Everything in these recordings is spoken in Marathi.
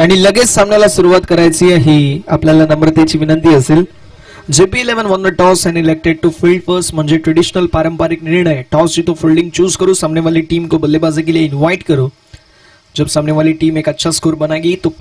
आणि लगेच सामन्याला सुरुवात करायची आहे आपल्याला नम्रतेची विनंती असेल. JP11 won the toss and elected to field first म्हणजे ट्रेडिशनल पारंपरिक निर्णय. टॉस जीतो फील्डिंग चूज करो, सामने वाली टीम को बल्लेबाजी के लिए इनवाइट करो. जब सामने वाली टीम एक अच्छा स्कोर बनाएगी तो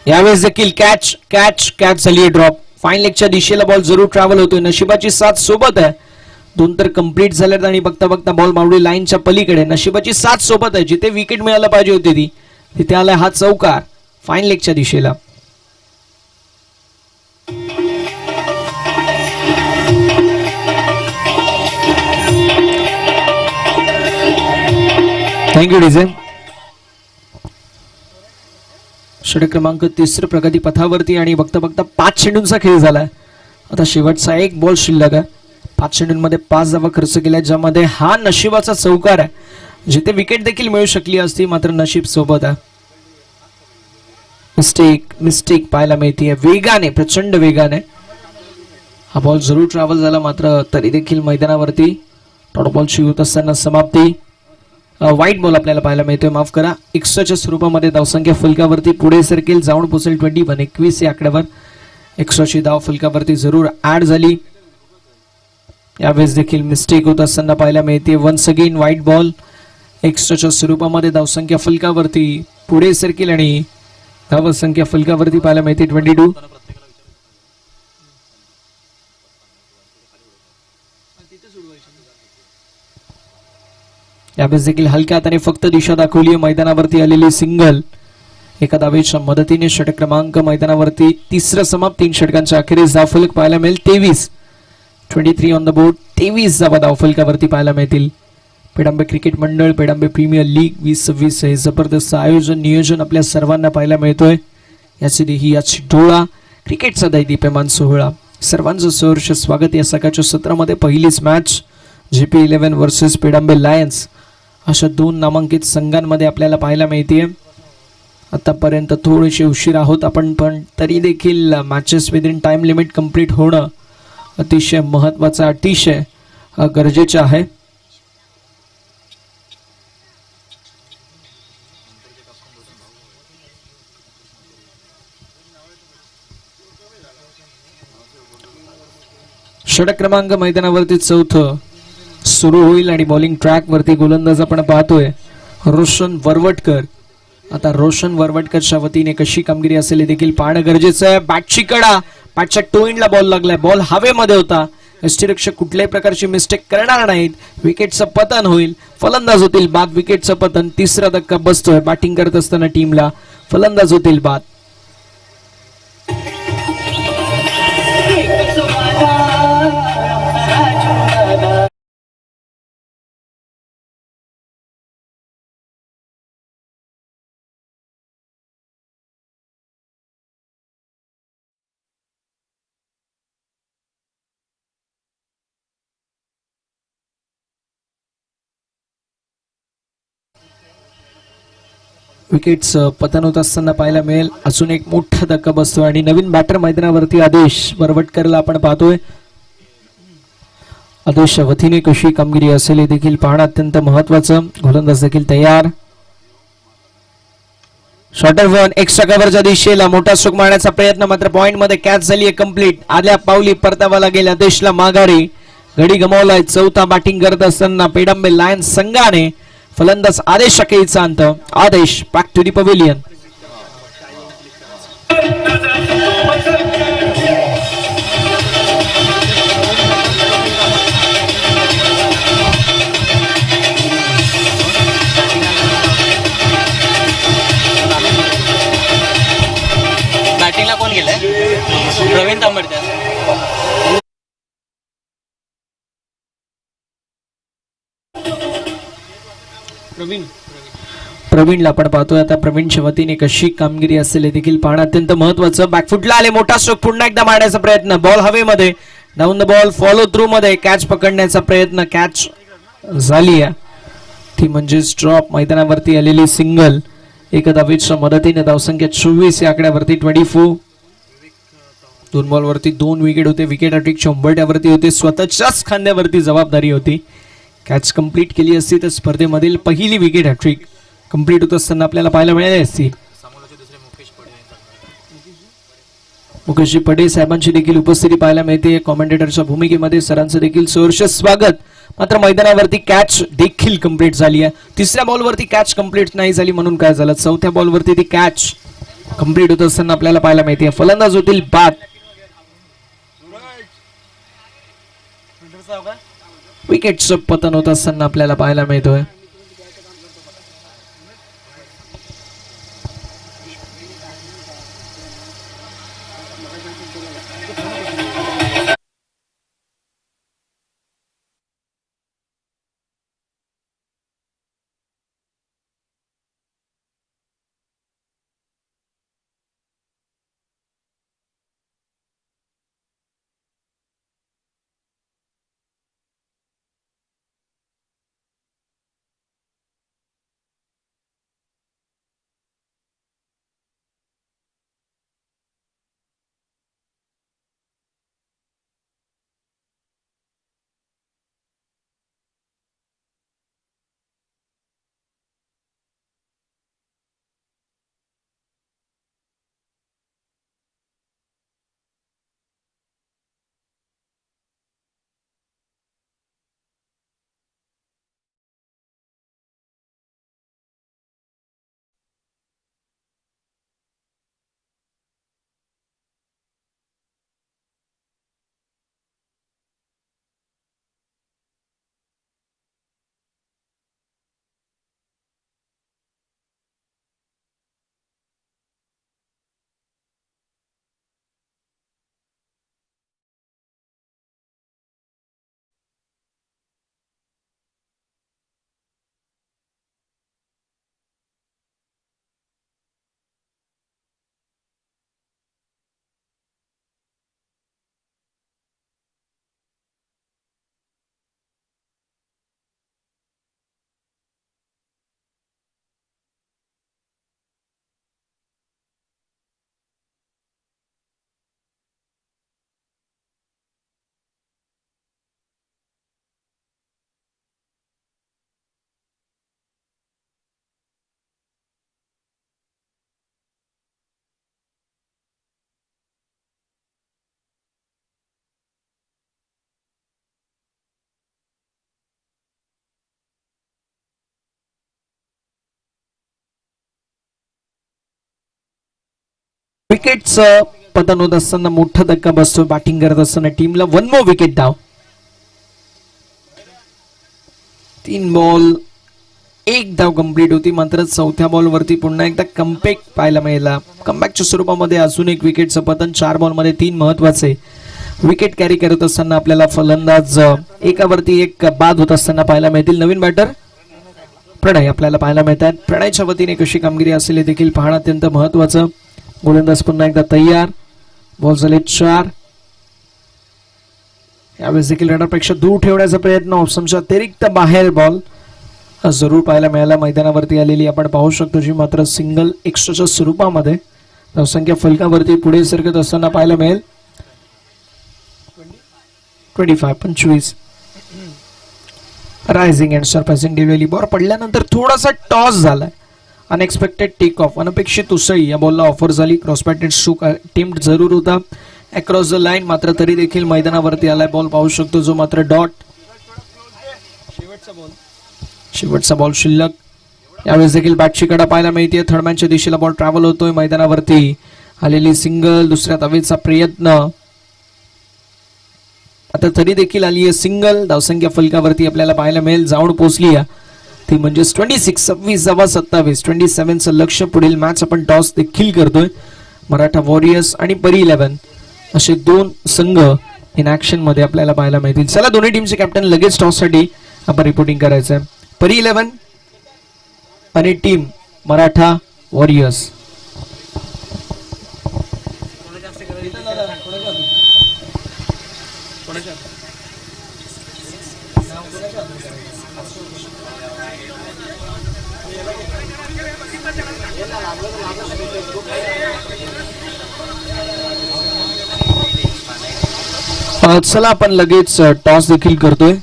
यावेळेस देखील कॅच कॅच कॅच झाली आहे ड्रॉप. फाईन लेगच्या दिशेला बॉल जरूर ट्रॅव्हल होतोय. नशिबाची साथ सोबत आहे. दोन तर कंप्लीट झालेत आणि बघता बघता बॉल मावळी लाईनच्या पलीकडे. नशिबाची साथ सोबत आहे. जिथे विकेट मिळायला पाहिजे होती ती तिथे आलाय हा चौकार फाईन लेगच्या दिशेला. Thank you DJ. षटक क्रमांक 3 प्रगती पथावरती आणि बघता बघता 5 चेंडूंचा खेळ झालाय. आता शेवटचा एक बॉल शिल्लक आहे. 5 चेंडूंमध्ये 5 धावा खर्च केल्या, ज्यामध्ये हा नशिबाचा चौकार आहे. जिथे विकेट देखील मिळू शकली असती, मात्र नशीब सोबत आहे. मिस्टेक पाहायला मिळते वेगाने, प्रचंड वेगाने. हा बॉल जरूर ट्रॅव्हल झाला, मात्र तरी देखील मैदानावरती डॉट बॉलची होत असताना समाप्ती. वाईट बॉल आपल्याला पाहायला मिळतोय, माफ करा. 100च्या स्वरूपामध्ये धावसंख्या फलकावरती पुढे सरकेल, जाऊन पोहोचेल 21 या आकड्यावर. 100ची धाव फलकावरती जरूर ऍड झाली. यावेळेस देखील मिस्टेक होत असताना पाहायला मिळते. Once again white ball. 100च्या स्वरूपामध्ये धावसंख्या फलकावरती पुढे सरकेल आणि धावसंख्या फलकावरती पाहायला मिळते 22. यावेळेस देखील हलक्या हाताने फक्त दिशा दाखवली. मैदानावरती आलेली सिंगल एका धावेच्या मदतीने. षटक क्रमांक मैदानावरती 3 समाप्त. 3 षटकांच्या अखेरीस धावफलक पाहायला मिळेल 23 ऑन द बोर्ड. 23 धावा धावफलकावरती पाहायला मिळतील. पेडांबे क्रिकेट मंडळ, पेडांबे प्रीमियर लीग 2026 हे जबरदस्त आयोजन नियोजन आपल्या सर्वांना पाहायला मिळतोय. याची देही याची डोळा क्रिकेटचा दैदीप्यमान सोहळा. सर्वांचं सहर्ष स्वागत. या सकाळच्या सत्रामध्ये पहिलीच मॅच GP11 वर्सेस पेडांबे लायन्स अशा 2 नामांकित संघांमध्ये आपल्याला पाहायला मिळते. आतापर्यंत थोडेसे उशीर आहोत आपण, पण तरी देखील matches within time limit complete होणं अतिशय महत्त्वाचं, अतिशय गरजेचं आहे. षटक क्रमांक मैदानावरती 4 सुरू होईल आणि बॉलिंग ट्रॅक वरती गोलंदाज आपण पाहतोय रोशन वरवटकर. आता रोशन वरवटकरच्या वतीने कशी कामगिरी असेल हे देखील पाहणं गरजेचं आहे. बॅटची कडा, बॅटच्या टो एंडला बॉल लागलाय, बॉल हवेमध्ये होता. यष्टीरक्षक कुठल्याही प्रकारची मिस्टेक करणार नाहीत. विकेटचं पतन होईल, फलंदाज होतील बाद. विकेटचं पतन, 3रा धक्का बसतोय बॅटिंग करत असताना टीमला. फलंदाज होतील बाद. विकेटचं पतन होत असताना पाहायला मिळेल. अजून एक मोठा धक्का बसतोय आणि नवीन बॅटर मैदानावरती आदेश वरवटकरला आपण पाहतोय. आदेशच्या वतीने कशी कामगिरी असेल हे देखील पाहणं अत्यंत महत्वाचं. गोलंदाज देखील तयार. शॉर्टर वन, एक षटकावरच्या दिशेला मोठा स्ट्रोक मारण्याचा प्रयत्न, मात्र पॉइंट मध्ये कॅच झाली आहे कंप्लीट. आदल्या पावली परतावा लागेल आदेशला माघारी. गडी गमावलाय. 4था बॅटिंग करत असताना पेडांबे लायन्स संघाने. फलंदाज आदेश अखेरीचा अंत. आदेश बॅक टू दी पवेलियन. बॅटिंगला कोण गेलंय? प्रवीण तांबडकर. प्रवीणला आपण पाहतोय. आता प्रवीणच्या वतीने कशी कामगिरी असेल हे देखील पाहणं अत्यंत महत्वाचं. बॅकफुटला आले, मोठा स्ट्रोक, पुन्हा एकदा मारण्याचा प्रयत्न, बॉल हवेमध्ये, down the ball, follow through मध्ये कॅच पकडण्याचा प्रयत्न, कॅच झाली आहे ती म्हणजे ड्रॉप. मैदानावरती आलेली सिंगल एका धावेच्या मदतीने. धावसंख्या 24 या आकड्यावरती 24. 2 बॉलवरती 2 विकेट होते. विकेट हॅट्रिकच्या उंबरठ्यावरती होते. स्वतःच्याच खांद्यावरती जबाबदारी होती. कॅच कंप्लीट केली असती तर स्पर्धेमधील पहिली विकेट हॅट्रिक कंप्लीट होत असताना आपल्याला पाहायला मिळाली असती. मुकेश पडे साहेबांची देखील उपस्थिती पाहायला मिळते कॉमेंटेटरच्या भूमिकेमध्ये. सरांचं देखील सहर्ष स्वागत. मात्र मैदानावरती कॅच देखील कंप्लीट झाली आहे. 3ऱ्या बॉलवरती कॅच कंप्लीट नाही झाली, म्हणून काय झालं, 4थ्या बॉलवरती ती कॅच कंप्लीट होत असताना आपल्याला पाहायला मिळते. फलंदाज होतील बाद. विकेटचं पतन होत असताना आपल्याला पाहायला मिळतोय. विकेटचं पतन होत असताना मोठा धक्का बसतो बॅटिंग करत असताना टीमला 1 मोर विकेट डाव. 3 बॉल 1 धाव कंप्लीट होती. मात्र चौथ्या बॉल वरती पुन्हा एकदा कमबॅक पाहायला मिळाला. कमबॅकच्या स्वरूपामध्ये अजून एक विकेटचं पतन. 4 बॉलमध्ये 3 महत्वाचे विकेट कॅरी करत असताना आपल्याला फलंदाज एकावरती एक बाद होत असताना पाहायला मिळतील. नवीन बॅटर प्रणय आपल्याला पाहायला मिळतात. प्रणयच्या वतीने कशी कामगिरी असेल हे देखील पाहणं अत्यंत महत्वाचं. गोलंदाज पुन्हा एकदा तयार. बॉल झाले 4. यावेळेस देखील रनरपेक्षा दूर ठेवण्याचा प्रयत्न. ऑप्शनच्या अतिरिक्त बाहेर बॉल जरूर पाहायला मिळाला. मैदानावरती आलेली आपण पाहू शकतो जी मात्र सिंगल एक्स्ट्राच्या स्वरूपामध्ये धावसंख्या फलकावरती पुढे सरकत असताना पाहायला मिळेल. 25 rising and surprising delivery. Ball पडल्यानंतर थोडासा टॉस झालाय. अनएक्सपेक्टेड टेक ऑफ अनपेक्षित उसळी या बॉलला ऑफर झाली. क्रॉस बॅटेड स्ट्रोक अटेम्प्ट जरूर होता अक्रॉस द लाईन. मात्र तरी देखील मैदानावरती आलाय. बॉल पाहू शकतो जो मात्र डॉट. शेवटचा बॉल शिल्लक. यावेळेस देखील बॅटची कडा पाहायला मिळते. थर्डमॅनच्या दिशेला बॉल ट्रॅव्हल होतोय. मैदानावरती आलेली सिंगल. दुसऱ्या धावेचा प्रयत्न. आता तरी देखील आली आहे सिंगल. धावसंख्या फलकावरती आपल्याला पाहायला मिळेल जाऊन पोहोचली आहे ती म्हणजे 26. 26-27. 27चं लक्ष. पुढील मॅच आपण टॉस देखील करतोय. मराठा वॉरियर्स आणि परी 11 असे 2 संघ इन ऍक्शन मध्ये आपल्याला पाहायला मिळतील. चला दोन्ही टीमचे कॅप्टन लगेच टॉस साठी आपण रिपोर्टिंग करायचंय. परी 11 आणि टीम मराठा वॉरियर्स. चला आपण लगेच टॉस देखील करतोय.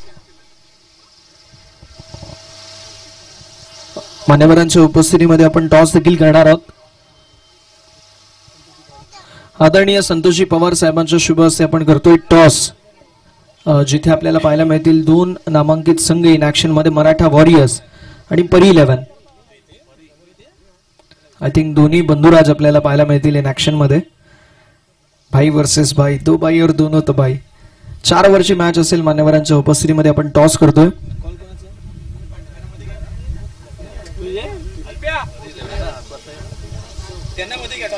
मान्यवरांच्या उपस्थितीमध्ये आपण टॉस देखील करणार आहोत. आदरणीय संतोषजी पवार साहेबांच्या शुभ हस्ते आपण करतोय टॉस. जिथे आपल्याला पाहायला मिळतील 2 नामांकित संघ इन ऍक्शन मध्ये मराठा वॉरियर्स आणि परी 11. आय थिंक दोन्ही बंधुराज आपल्याला पाहायला मिळतील इन ऍक्शन मध्ये. भाई वर्सेस भाई. 2 भाई और दोनों तो भाई. 4 ओव्हरची मॅच असेल. मान्यवरांच्या उपस्थितीमध्ये आपण टॉस करतोय.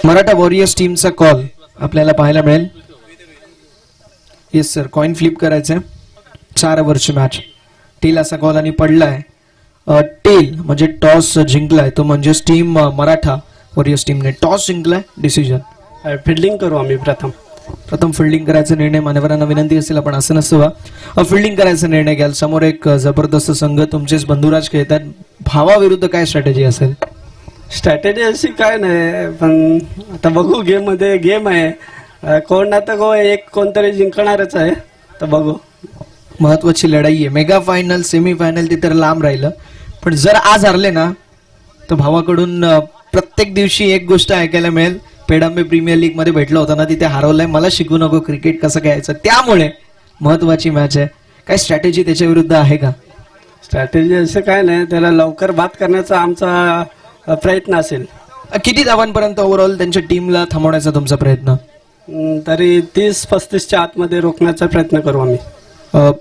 मराठा वॉरियर्स टीमचा कॉल आपल्याला पाहायला मिळेल. Yes sir. कॉइन फ्लिप करायचंय. 4 ओव्हरची मॅच. टेल असा कॉल आणि पडलाय. टेल म्हणजे टॉस जिंकलाय तो म्हणजेच टीम मराठा वॉरियर्स टीमने टॉस जिंकलाय. डिसिजन फिल्डिंग करू आम्ही प्रथम फिल्डिंग करायचा निर्णय. मान्यवरांना विनंती असेल आपण असं नसतं फिल्डिंग करायचा निर्णय घ्याल. समोर एक जबरदस्त संघ तुमचेच बंधुराज खेळतात. भावाविरुद्ध काय स्ट्रॅटेजी असेल? स्ट्रॅटेजी अशी काय नाही पण आता बघू. गेम आहे. कोण ना तर एक कोणतरी जिंकणारच आहे. तर बघू. महत्वाची लढाई आहे. मेगा फायनल सेमी फायनल ते तर लांब राहिलं पण जर आज हरले ना तर भावाकडून प्रत्येक दिवशी एक गोष्ट ऐकायला मिळेल. पेडांबे प्रीमियर लीग मध्ये भेटलो होता ना तिथे हरवलंय. मला शिकू नको क्रिकेट कसं खेळायचं. त्यामुळे महत्वाची मॅच आहे. काय स्ट्रॅटेजी त्याच्या विरुद्ध आहे का? स्ट्रॅटेजी असं काय नाही. त्याला लवकर बाद करण्याचा आमचा प्रयत्न असेल. किती धावांपर्यंत ओव्हरऑल त्यांच्या टीमला थांबवण्याचा तुमचा प्रयत्न? तरी 30-35च्या आतमध्ये रोखण्याचा प्रयत्न करू आम्ही.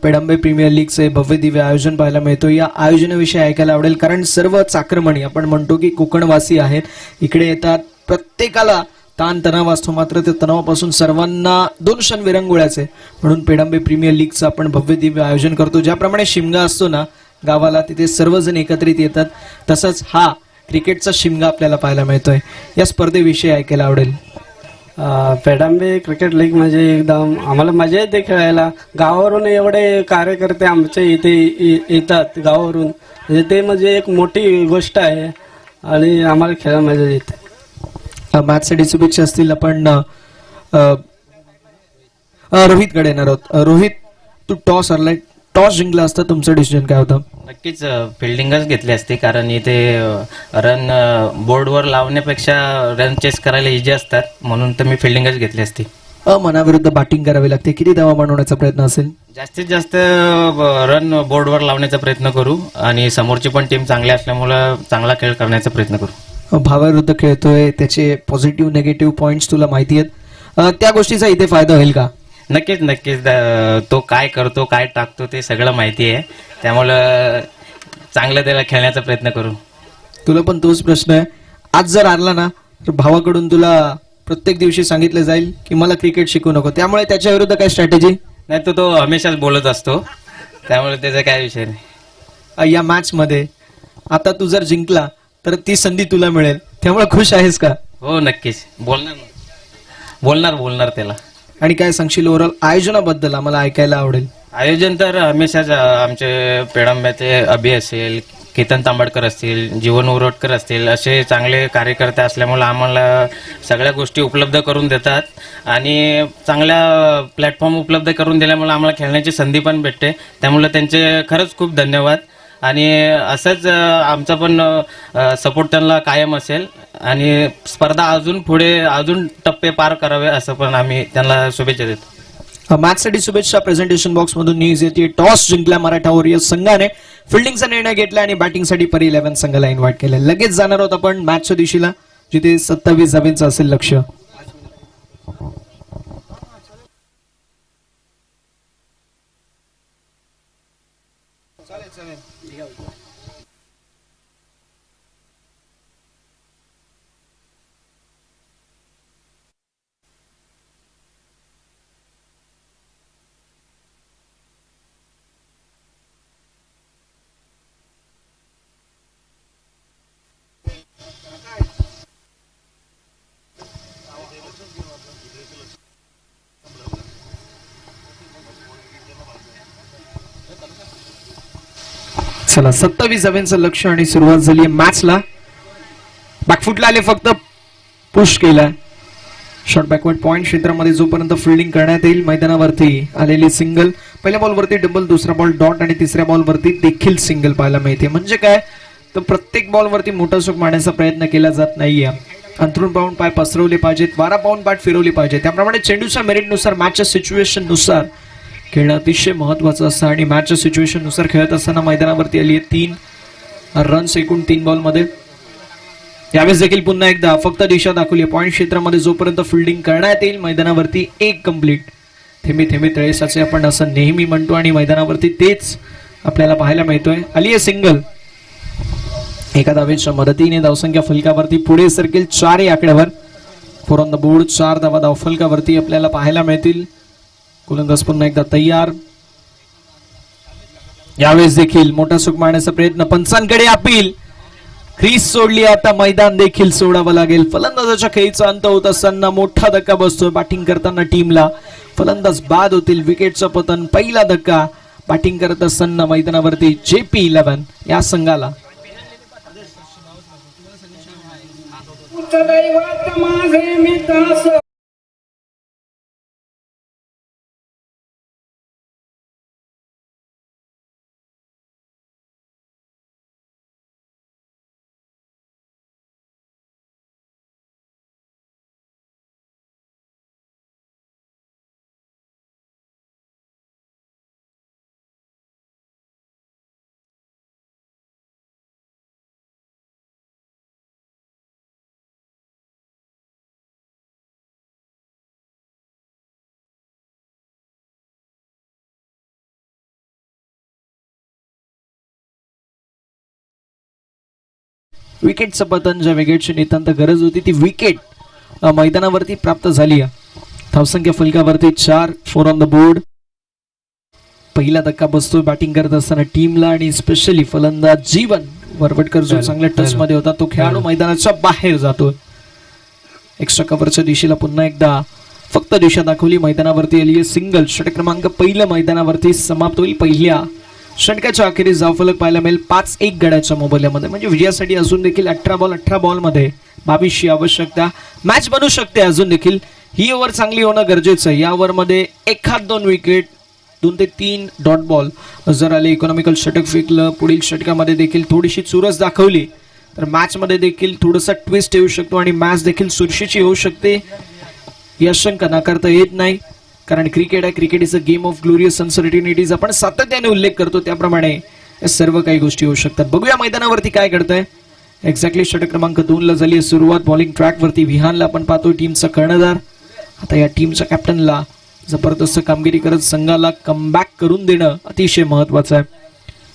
पेडांबे प्रीमियर लीगचे भव्य दिव्य आयोजन पाहायला मिळतो. या आयोजनाविषयी ऐकायला आवडेल कारण सर्व चाकरमणी आपण म्हणतो की कोकणवासी आहेत. इकडे येतात. प्रत्येकाला ताण तणाव असतो. मात्र त्या तणावापासून सर्वांना 2 क्षण विरंगुळ्याचे म्हणून पेडांबे प्रीमियर लीगचं आपण भव्य दिव्य आयोजन करतो. ज्याप्रमाणे शिमगा असतो ना गावाला तिथे सर्वजण एकत्रित येतात तसंच हा क्रिकेटचा शिमगा आपल्याला पाहायला मिळतोय. या स्पर्धेविषयी ऐकायला आवडेल. पेडांबे क्रिकेट लीग म्हणजे एकदम आम्हाला मजा येते खेळायला. गावावरून एवढे कार्यकर्ते आमच्या इथे येतात गावावरून. म्हणजे ते म्हणजे एक मोठी गोष्ट आहे आणि आम्हाला खेळायला मजा येते. मॅचसाठी शुभेच्छा असतील. आपण रोहित कडे येणार आहोत. रोहित तू टॉस हरलाय. टॉस जिंकला असता तुमचं डिसिजन काय होतं? नक्कीच फिल्डिंगच घेतली असती कारण इथे रन बोर्डवर लावण्यापेक्षा रन चेस करायला इजी असतात म्हणून तर मी फिल्डिंगच घेतली असती. मनाविरुद्ध बॅटिंग करावी लागते. किती धावा बनवण्याचा प्रयत्न असेल? जास्तीत जास्त रन बोर्डवर लावण्याचा प्रयत्न करू आणि समोरची पण टीम चांगली असल्यामुळे चांगला खेळ करण्याचा प्रयत्न करू. भावाविरुद्ध खेळतोय, त्याचे पॉझिटिव्ह निगेटिव्ह पॉइंट्स तुला माहिती आहेत. त्या गोष्टीचा इथे फायदा होईल का? नक्कीच नक्कीच तो काय करतो काय टाकतो ते सगळं माहिती आहे, त्यामुळं चांगलं त्याला खेळण्याचा प्रयत्न करू. तुला पण तोच प्रश्न आहे. आज जर आला ना तर भावाकडून तुला प्रत्येक दिवशी सांगितलं जाईल की मला क्रिकेट शिकू नको, त्यामुळे त्याच्या विरुद्ध काय स्ट्रॅटेजी? नाही तो हमेशाच बोलत असतो, त्यामुळे त्याचा काय विषय नाही. या मॅच मध्ये आता तू जर जिंकला तर ती संधी तुला मिळेल, त्यामुळे खुश आहेस का? हो नक्कीच बोलणार त्याला. आणि काय सांगशील ओव्हरऑल आयोजनाबद्दल? आम्हाला ऐकायला आवडेल. आयोजन तर हमेशाच आमचे पेडंब्याचे अभि असेल, केतन तांबडकर असतील, जीवन उरोटकर असतील, असे चांगले कार्यकर्ते असल्यामुळे आम्हाला सगळ्या गोष्टी उपलब्ध करून देतात आणि चांगल्या प्लॅटफॉर्म उपलब्ध करून दिल्यामुळे आम्हाला खेळण्याची संधी पण भेटते, त्यामुळे त्यांचे खरंच खूप धन्यवाद. आणि असंच आमचा पण सपोर्ट त्यांना कायम असेल आणि स्पर्धा अजून टप्पे पार करावे असं पण आम्ही त्यांना शुभेच्छा देतो. मॅचसाठी शुभेच्छा. प्रेझेंटेशन बॉक्स मधून न्यूज येते. टॉस जिंकला मराठा वॉरियर्स संघाने, फिल्डिंगचा निर्णय घेतला आणि बॅटिंगसाठी परी 11 संघाला इन्व्हाइट केलं. लगेच जाणार आहोत आपण मॅचच्या दिशेला, जिथे 27 धावांचं असेल लक्ष. चला 27 धावांचं लक्ष आणि सुरुवात झाली मॅचला. बॅकफुटला आले, फक्त पुश केला. शॉर्ट बॅकवर्ड पॉइंट क्षेत्रामध्ये जोपर्यंत फिल्डिंग करण्यात येईल, मैदानावरती आलेली सिंगल, पहिल्या बॉलवरती डबल, दुसरा बॉल डॉट आणि तिसऱ्या बॉलवरती देखील सिंगल पाहायला मिळते. म्हणजे काय तर प्रत्येक बॉलवरती मोठा चूक मारण्याचा प्रयत्न केला जात नाहीये. अंतरून पाऊन पाय पसरवले पाहिजेत, 12 पाऊन पाठ फिरवली पाहिजे. त्याप्रमाणे चेंडूच्या मेरिटनुसार, मॅचच्या सिच्युएशन नुसार खेळणं अतिशय महत्वाचं असतं आणि मॅचच्या सिच्युएशन नुसार खेळत असताना मैदानावरती आली आहे 3 रन्स एकूण 3 बॉलमध्ये. यावेळेस देखील पुन्हा एकदा फक्त दिशा दाखवली आहे. पॉईंट क्षेत्रामध्ये जोपर्यंत फिल्डिंग करण्यात येईल, मैदानावरती 1 कंप्लीट. थेंबे थेंबे तळेसाचे आपण असं नेहमी म्हणतो आणि मैदानावरती तेच आपल्याला पाहायला मिळतोय. आली आहे सिंगल. एका धावेच्या मदतीने धावसंख्या फलकावरती पुढे सरकेल 4 या आकड्यावर. 4 ऑन द बोर्ड, 4 धावा धावफलकावरती आपल्याला पाहायला मिळतील. गोलंदाज पुन्हा एकदा तयार. यावेळेस देखील मोठा चूक मारण्याचा प्रयत्न, पंचांकडे अपील. क्रीज सोडली, आता मैदान देखील सोडावं लागेल. फलंदाजाच्या खेळीचा अंत होत असताना मोठा धक्का बसतोय बॅटिंग करताना टीमला. फलंदाज बाद होतील, विकेटचं पतन. पहिला धक्का बॅटिंग करत असताना मैदानावरती JP11 या संघाला. विकेटचं पतन, ज्या विकेटची नितांत गरज होती ती विकेट मैदानावरती प्राप्त झाली आहे. धावसंख्या फलकावरती 4, 4 ऑन द बोर्ड. पहिला धक्का बसतोय बॅटिंग करत असताना टीमला आणि स्पेशली फलंदाज जीवन वरवटकर जो चांगल्या टच मध्ये होता तो खेळाडू मैदानाच्या बाहेर जातोय. एक्स्ट्रा कव्हरच्या दिशेला पुन्हा एकदा फक्त दिशा दाखवली. मैदानावरती आली सिंगल. षटक क्रमांक पहिलं मैदानावरती समाप्त होईल. पहिल्या षटकाच्या अखेरीस धावफलक पाहायला मिळेल 5-1 गड्याच्या मोबदल्यामध्ये. म्हणजे विजयासाठी अजून देखील 18 बॉलमध्ये 22ची आवश्यकता. मॅच बनू शकते अजून देखील. ही ओव्हर चांगली होणं गरजेचं आहे. या ओव्हरमध्ये 1-2 विकेट, 2 ते 3 डॉट बॉल जर आले, इकॉनॉमिकल षटक फेकलं, पुढील षटकामध्ये देखील थोडीशी चुरस दाखवली तर मॅचमध्ये देखील थोडासा ट्विस्ट येऊ शकतो आणि मॅच देखील चुरशीची होऊ शकते. ही आशंका नाकारता येत नाही, कारण क्रिकेट आहे. Cricket is a game of glorious uncertainties. आपण सातत्याने उल्लेख करतो त्याप्रमाणे सर्व काही गोष्टी होऊ शकतात. बघूया मैदानावरती काय घडतंय. एक्झॅक्टली षटक क्रमांक 2 ला झाली सुरुवात. बॉलिंग ट्रॅक वरती विहानला आपण पाहतोय टीमचा कर्णधार. आता या टीमच्या कॅप्टनला जबरदस्त कामगिरी करत संघाला कमबॅक करून देणं अतिशय महत्वाचं आहे.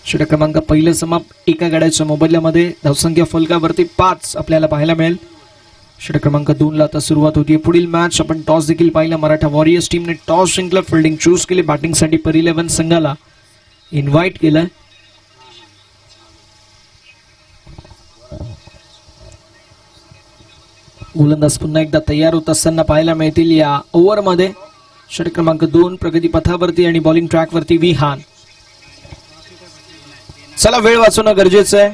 षटक क्रमांक 1 समाप्त. एका गड्याच्या मोबदल्यामध्ये धावसंख्या फलकावरती 5 आपल्याला पाहायला मिळेल. षटक क्रमांक 2 ला आता सुरुवात होती. पुढील मॅच आपण टॉस देखील पाहिला. मराठा वॉरियर्स टीमने टॉस जिंकला, फिल्डिंग चूज केली, बॅटिंगसाठी पर 11 संघाला इन्व्हाइट केलं. गोलंदाज पुन्हा एकदा तयार होत असताना पाहायला मिळतील या ओव्हरमध्ये. षटक क्रमांक 2 प्रगती पथावरती आणि बॉलिंग ट्रॅक वरती विहान. चला वेळ वाचवणं गरजेचं आहे.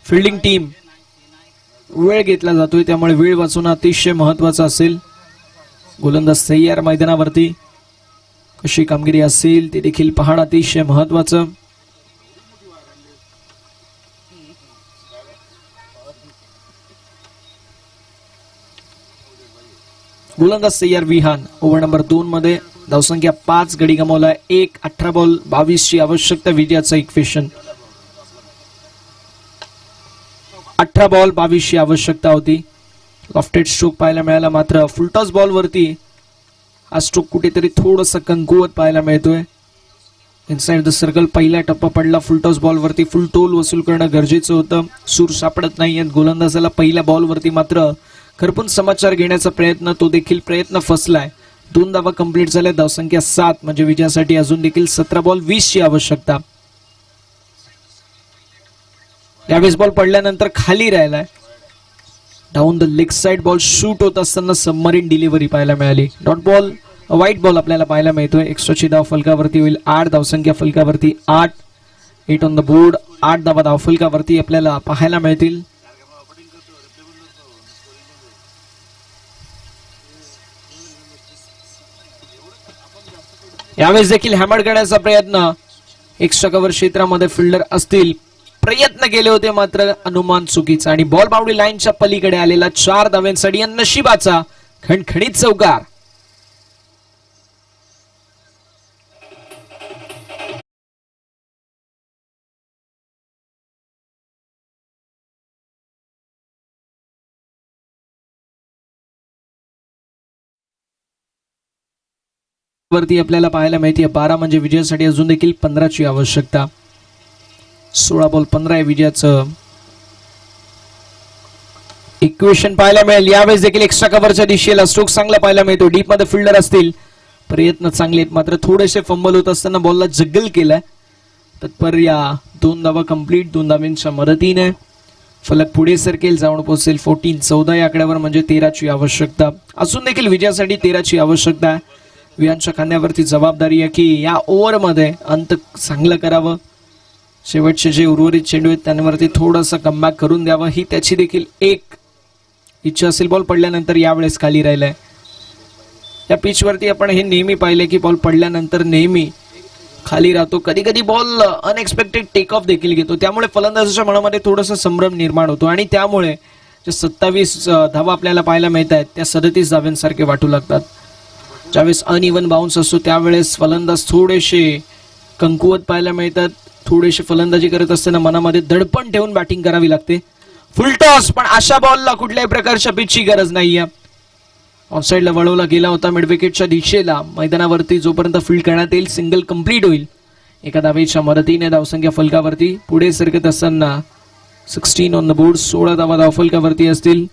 फिल्डिंग टीम वेळ घेतला जातोय, त्यामुळे वेळ वाचवणं अतिशय महत्वाचं असेल. गोलंदाज तयार मैदानावरती. कशी कामगिरी असेल ते देखील पाहणं अतिशय महत्वाचं. गोलंदाज तयार विहान. ओव्हर नंबर 2 मध्ये धावसंख्या 5, गडी गमावला 1, 18 बॉल 22 ची आवश्यकता. विजयाचं इक्वेशन 18 बॉल 22 ची आवश्यकता होती. लॉफ्टेड स्ट्रोक पाहायला मिळाला, मात्र फुलटॉस बॉल वरती हा स्ट्रोक कुठेतरी थोडंसं कमकुवत पाहायला मिळतोय. इनसाइड द सर्कल पहिला टप्पा पडला. फुलटॉस बॉल वरती फुल टोल वसूल करणं गरजेचं होतं. सूर सापडत नाहीयेत गोलंदाजाला. पहिल्या बॉल वरती मात्र खरपून समाचार घेण्याचा प्रयत्न, तो देखील प्रयत्न फसलाय. 2 धावा कंप्लीट झाल्या. धावसंख्या 7, म्हणजे विजयासाठी अजून देखील 17 बॉल 20 ची आवश्यकता. यावेळेस बॉल पडल्यानंतर खाली राहिलाय. Down the leg side ball shoot होत असताना सबमरीन डिलिव्हरी पाहायला मिळाली. डॉट बॉल, व्हाईट बॉल आपल्याला पाहायला मिळतोय. एक्स्ट्राची धाव फलकावरती होईल 8. धावसंख्या फलकावरती 8. 8 ऑन द बोर्ड. 8 धावा धाव फलकावरती आपल्याला पाहायला मिळतील. यावेळेस देखील हॅमर करण्याचा प्रयत्न. एक्स्ट्रा कव्हर क्षेत्रामध्ये फिल्डर असतील, प्रयत्न केले होते, मात्र अनुमान चुकीचा आणि बॉल बाउंड्री लाईनच्या पलीकडे आलेला 4 धाव्यांसाठी नशिबाचा खणखणीत चौकार. वरती आपल्याला पाहायला मिळते 12, म्हणजे विजयासाठी अजून देखील 15 ची आवश्यकता. 16 बॉल 15 आहे विजयाचं इक्वेशन पाहायला मिळेल. यावेळेस देखील एक्स्ट्रा कव्हरच्या दिशेला स्ट्रोक चांगला पाहायला मिळतो. डीप मध्ये फिल्डर असतील, प्रयत्न चांगले आहेत, मात्र थोडेसे फंबल होत असताना बॉलला जग्गल केलाय. तत्पर या 2 धावा कंप्लीट. 2 धावांच्या मदतीने फलक पुढे सरकेल, जाऊन पोहोचेल 14. 14 या आकड्यावर म्हणजे 13 ची आवश्यकता. अजून देखील विजयासाठी 13 ची आवश्यकता आहे. विहानच्या खांद्यावरती जबाबदारी आहे की या ओव्हरमध्ये अंत चांगलं करावं. शेवटचे जे उर्वरित चेंडू आहेत त्यांवरती थोडंसं कमबॅक करून द्यावं, ही त्याची देखील एक इच्छा असेल. बॉल पडल्यानंतर यावेळेस खाली राहिलाय. या पिचवरती आपण हे नेहमी पाहिले की बॉल पडल्यानंतर नेहमी खाली राहतो. कधी कधी बॉल अनएक्सपेक्टेड टेक ऑफ देखील घेतो, त्यामुळे फलंदाजाच्या मनामध्ये थोडासा संभ्रम निर्माण होतो आणि त्यामुळे जे 27 धावा आपल्याला पाहायला मिळत आहेत त्या 37 धाव्यांसारखे वाटू लागतात. ज्यावेळेस अनइव्हन बाउन्स असतो त्यावेळेस फलंदाज थोडेसे कमकुवत पाहायला मिळतात. थोडेसे फलंदाजी करत असताना मनामध्ये दडपण ठेवून बॅटिंग करावी लागते. फुल टॉस, पण अशा बॉलला कुठल्याही प्रकारच्या पिचची गरज नाहीये. ऑनसाइडला वळवला गेला होता मिड विकेटच्या दिशेला. मैदानावरती जोपर्यंत फील्ड करण्यात येईल सिंगल कंप्लीट होईल. एका धावेच्या मदतीने धावसंख्या फलकावरती पुढे सरकत असताना 16 ऑन द बोर्ड. 16 धावा धाव फलकावरती असतील.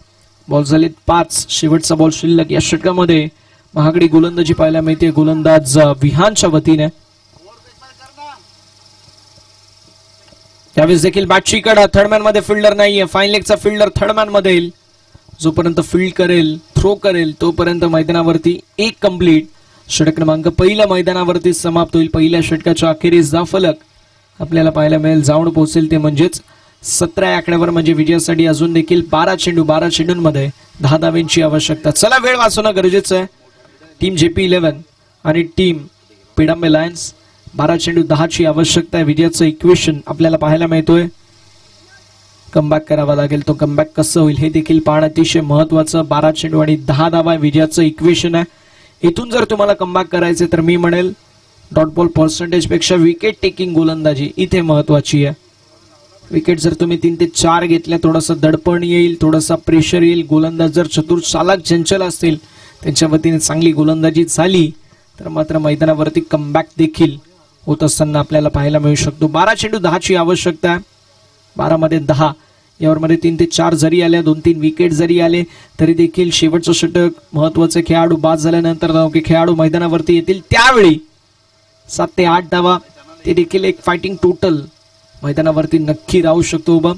बॉल झालेत 5. शेवटचा बॉल शिल्लक. या षटकामध्ये महागडी गोलंदाजी पाहायला मिळते गोलंदाज विहानच्या वतीने. यावेळेस देखील बॅटची कडा. थर्डमॅन मध्ये फिल्डर नाहीये. फाईन लेगचा फिल्डर थर्डमॅन मध्ये येईल. जोपर्यंत फील्ड करेल, थ्रो करेल, तोपर्यंत मैदानावरती 1 कंप्लीट. षटक क्रमांक 1 मैदानावरती समाप्त होईल. पहिल्या षटकाच्या अखेरीस धाव फलक आपल्याला पाहायला मिळेल. जाऊन पोहोचेल ते म्हणजेच 17 आकड्यावर, म्हणजे विजयासाठी अजून देखील 12 चेंडूंमध्ये 10 धावांची आवश्यकता. चला वेळ वाचवणं गरजेचं आहे. टीम JP11 आणि टीम पेडंबे लायन्स 12 चेंडू 10 ची आवश्यकता आहे. विजयाचं इक्वेशन आपल्याला पाहायला मिळतोय. कमबॅक करावा लागेल. तो कमबॅक कसं होईल हे देखील पाहणं अतिशय महत्वाचं. 12 चेंडू आणि 10 धावा विजयाचं इक्वेशन आहे. इथून जर तुम्हाला कमबॅक करायचे तर मी म्हणेल डॉट बॉल पर्सेंटेज पेक्षा विकेट टेकिंग गोलंदाजी इथे महत्वाची आहे. विकेट जर तुम्ही 3 ते 4 घेतल्या थोडासा दडपण येईल, थोडासा प्रेशर येईल. गोलंदाज जर चतुर, चालाक, चंचल असतील, त्यांच्या वतीने चांगली गोलंदाजी झाली तर मात्र मैदानावरती कमबॅक देखील होत असताना आपल्याला पाहायला मिळू शकतो. 12 चेंडू 10ची आवश्यकता आहे. 12 मध्ये 10. यावरमध्ये 3 ते 4 जरी आल्या, 2-3 विकेट जरी आले तरी देखील शेवटचं षटक महत्वाचे खेळाडू बाद झाल्यानंतर खेळाडू मैदानावरती येतील त्यावेळी 7 ते 8 धावा, ते देखील एक फायटिंग टोटल मैदानावरती नक्की राहू शकतो. उभं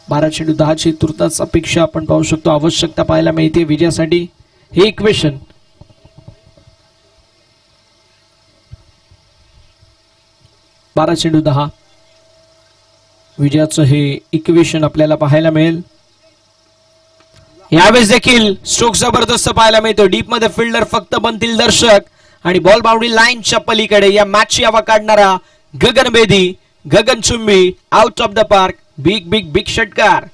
12 चेंडू 10ची तुर्तास अपेक्षा आपण पाहू शकतो, आवश्यकता पाहायला मिळते विजयासाठी. हे इक्वेशन 12 चेंडू 10 विजयाचं हे इक्वेशन आपल्याला पाहायला मिळेल. यावेळेस देखील स्ट्रोक जबरदस्त पाहायला मिळतो. डीप मध्ये फिल्डर फक्त बनतील दर्शक आणि बॉल बाउंड्री लाईनच्या पलीकडे या मॅचची हवा काढणारा गगन बेदी, गगन चुंबी out of the park. Big big big षटकार.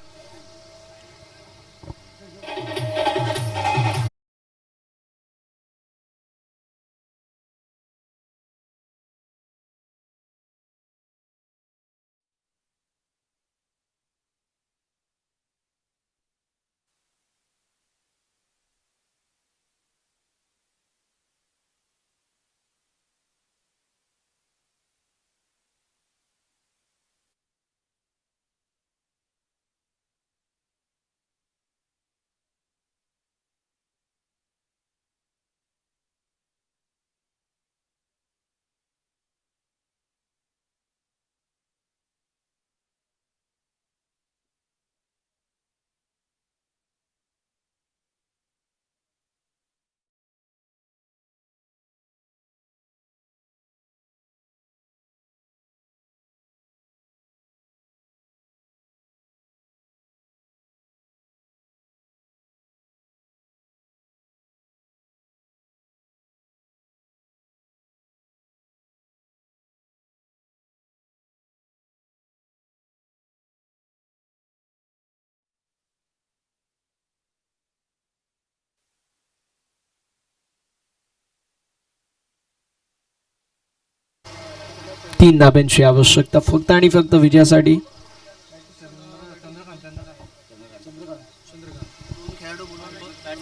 तीन धाब्यांची आवश्यकता फक्त आणि फक्त विजयासाठी.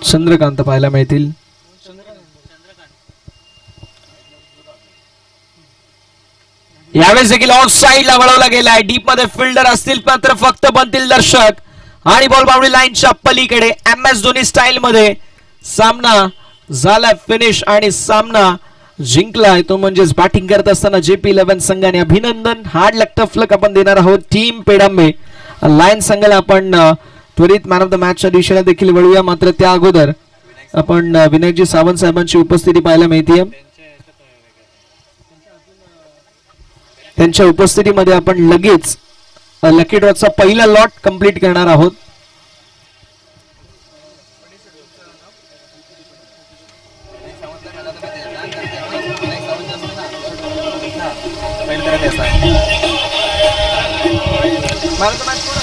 चंद्रकांत पाहायला मिळतील. यावेळेस देखील ऑफ साइडला वळवला गेलाय. डीप मध्ये फिल्डर असतील मात्र फक्त बनतील दर्शक आणि बॉल बाउंड्री लाईनच्या पलीकडे MS धोनी स्टाईल मध्ये सामना झाला फिनिश आणि सामना जिंकलाय तो म्हणजेच बॅटिंग करत असताना JP11 संघाने अभिनंदन. हार्ड लक टफ लक आपण देणार आहोत टीम पेडंबे. लायन संघाला आपण त्वरित मॅन ऑफ द मॅचच्या दिशेला देखील वळूया, मात्र त्या अगोदर आपण विनायकजी सावंत साहेबांची उपस्थिती पाहायला मिळते. त्यांच्या उपस्थितीमध्ये आपण लगेच लकी ड्रॉचा पहिला लॉट कंप्लीट करणार आहोत. मला